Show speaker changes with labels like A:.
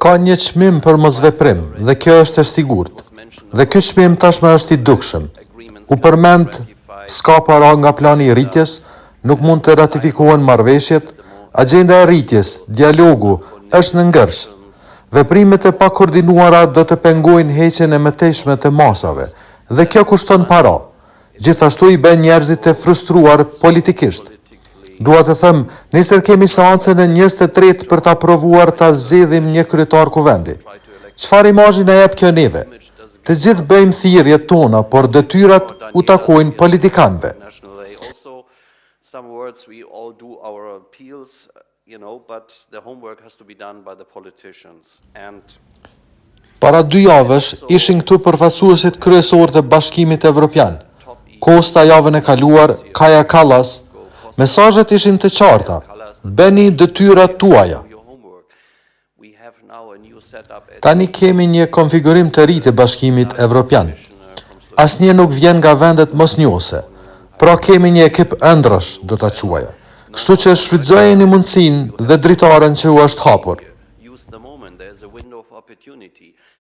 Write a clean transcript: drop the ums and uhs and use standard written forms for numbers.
A: Ka një çmim për mosveprim, dhe kjo është e sigurt. Dhe ky çmim tashmë është i dukshëm. U përmend s'ka para nga plani i rritjes, nuk mund të ratifikohen marrëveshjet, agjenda e rritjes, dialogu është në ngërsh. Veprimet e pakoordinuara do të pengojnë heqjen e mëtejshme të masave, dhe kjo kushton para. Gjithashtu i bën njerëzit të frustruar politikisht. Dua të them, nesër kemi seancën e 23 për ta provuar ta zgjedhim një kryetar kuvendi. Çfarë imazhi na jep kjo neve? Të gjithë bëjmë thirrjet tona, por detyrat u takojnë politikanëve. Para 2 javësh ishin këtu përfaqësuesit kryesorë të Bashkimit Evropian. Costa javën e kaluar, Kaja Kallas. Mesazhet ishin të qarta. Bëni detyrat tuaja. Tani kemi një konfigurim të ri të Bashkimit Evropian. Asnjë nuk vjen nga vendet mosnjohëse. Pra kemi një ekip ëndrrësh, do ta quaja. Kështu që shfrytëzojeni mundësinë dhe dritaren që u është hapur.